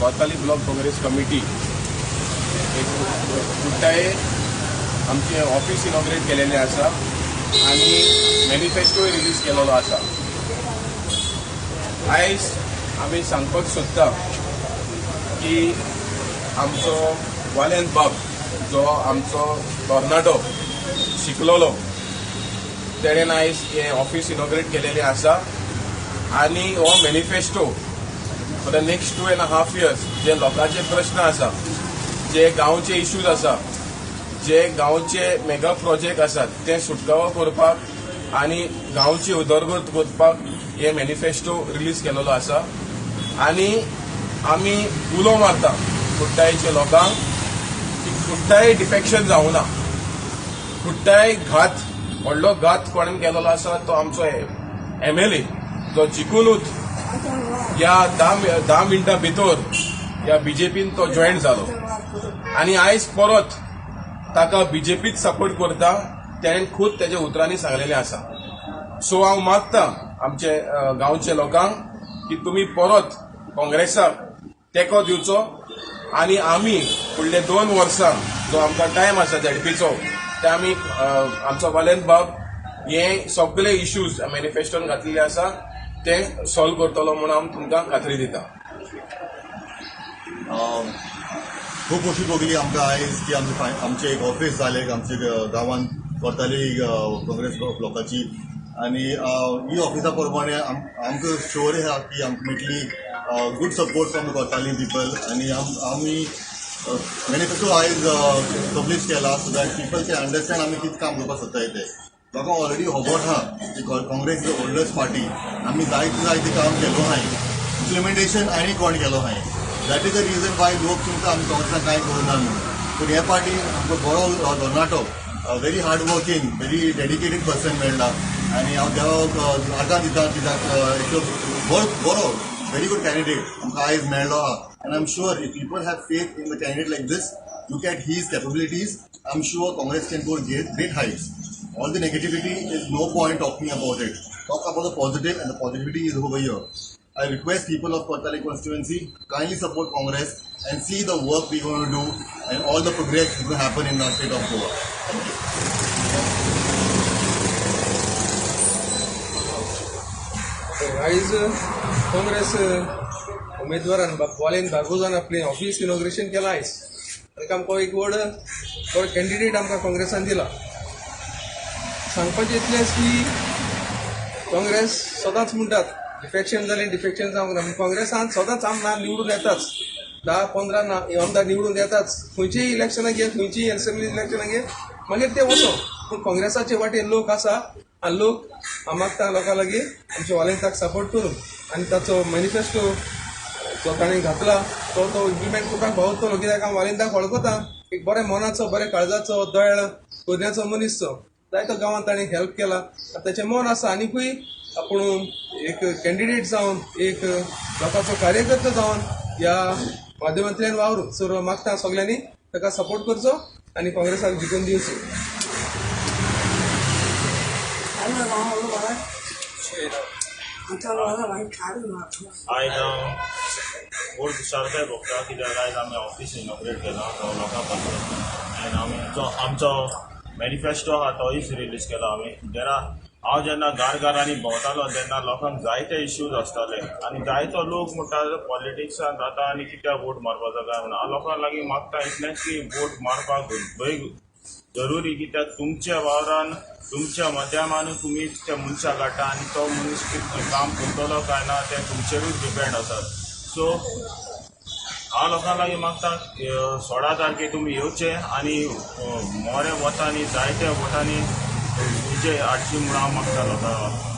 Cortalim block Congress committee एक कुट्टाळे आमचे office inaugurate केलेले आसा आणि मॅनिफेस्टोय रिलीज केलेलो आसा। आयज आमी सांगपाक सोदता की आमचो वालेंत बाब जो आमचो टॉर्नाडो शिकलोलो तेणेन आयज हे ऑफिस इनॉग्रेट केलेले आसा आणि हो manifesto for the next 2.5 years जे लोकांचे प्रश्न आसा, जे गांवचे इश्यूज आसा, जे गांवचे मेगा प्रोजेक्ट आसात ते सुटकावो करपाक आणि गांवची उदरगत करपाक हे मॅनिफेस्टो रिलीज केलेलो आसा। आणि आमी उलो मारता कुट्टाळेच्या लोकांक की कुट्टाळे डिफेक्शन जावना। कुट्टाळे घात व्हडलो घात कोणेन केलेलो आसा तो आमचो MLA जो जिखूनूच या 10 मिनटां भितर या बीजेपीन तो जॉईन जालो आणि आयज परत ताका बीजेपीत सपोर्ट करता तेणेन खुद तेज्या उतरांनी सांगलेलें आसा। सो हांव मागता आमचे गांवचे लोकांक की तुमी परत काँग्रेसाक तेंको दिवचो आणि आमी फुडले 2 वर्सां जो आमकां टायम आसा झेडपीचो ते आमी आमचो वालेंत बाब हे सगळे इश्यूज मॅनिफेस्टोन घातलेले आसा ते सॉल्व करतलो म्हणून हांव तुमकां खात्री दिता। खूप खोशी भोगली आमकां आयज की आमचे एक ऑफिस जालें आमचे गांवांत कोर्ताली काँग्रेस ब्लॉकाची आणि ही ऑफिसा प्रमाणे आमकां शुअर आसा की आमकां मेळटली गुड सपोर्ट फ्रॉम द कोर्ताली पीपल आणि आमी मॅनिफेस्टो आयज पब्लीश केला so that people can understand आमी कितें काम करपाक सोदता ते। लोकांक ऑलरेडी खबर आहा की Congress is the oldest party, आमी जायते काम केलो हाय, इम्प्लिमेंटेशन आनी कोण केलो हाय। That is the reason why लोक चिंता आमी काँग्रेसाक कांय करूना म्हणून। पूण हे पार्टी आमकां बरो तरणाटो very hard working very dedicated person मेळ्ळा आनी हांव देवाक आर्गां दिता कित्याक बरो व्हेरी गुड कॅन्डिडेट आमकां आयज मेळ्ळो आहा। And I am sure if people have faith in the candidate like this, look at his capabilities, I am sure Congress can go great heights. All the negativity is no point talking about it. Talk about the positive, and the positivity is over here. I request people of Koirtali constituency kindly support Congress and see the work we're going to do and all the progress is going to happen in the state of Goa. Thank you. आयज काँग्रेस उमेदवारान वालेंत बागोजान आपले office inauguration केला आयज ताका आमकां एक बरो candidate आमकां काँग्रेसान दिला। सांगपाचें इतलेंच की काँग्रेस सदांच म्हणटात डिफेक्शन जावंक ना, काँग्रेसान सदांच आमदार निवडून येताच, 10-15 आमदार निवडून येताच, खंयचीय इलेक्शनाक घे, खंयचीय असेंब्ली इलेक्शनाक घे, मागीर ते वचो। पूण काँग्रेसाचे वाटेन लोक आसा आनी लोक मागता लोकां लागीं आमच्या वालेंताक सपोर्ट करून आनी ताचो मॅनिफेस्टो जो ताणें घातला तो इम्प्लिमेंट करपाक पावतलो। कित्याक हांव वालेंताक वळखता एक बरे मनाचो, बरे काळजाचो, दयाळ कोन्याचो मनीस तो जायतो गांवांत ताणें हेल्प केला, ताचें मन आसा आनीकूय आपूण एक कॅन्डिडेट जावन एक लोकांचो कार्यकर्ता जावन ह्या माध्यमांतल्यान वावरूं। सो मागता सगळ्यांनी ताका सपोर्ट करचो आनी काँग्रेसाक जिखून दिवचो। आयज हांव व्हड खुशालकाय भोगता कित्याक आयज आमी ऑफिस इनॉग्रेट केला लोकां खातीर आनी आमचो मॅनिफेस्टो आहा तोय रिलीज केला आमी। हांव जेन्ना घरांनी भोंवतालो तेन्ना लोकांक जायते इश्यूज आसताले आनी जायतो लोक म्हणटालो पॉलिटिक्सान जाता आनी कित्याक वोट मारपाचो काय म्हणून। हांव लोकांक लागीं मागता इतलेंच की वोट मारपाक जरुरी, कित्याक तुमच्या वावरान तुमच्या माध्यमान तुमी त्या मनशाक काडटा आनी तो मनीस काम करतलो काय ना ते तुमचेरूच डिपेंड आसात। सो हांव लोकांक लागीं मागता 16 तारखेक तुमी येवचे आनी मोऱ्या वतांनी जायत्या वोटांनी विजय हाडची म्हणून हांव मागता लोकांक।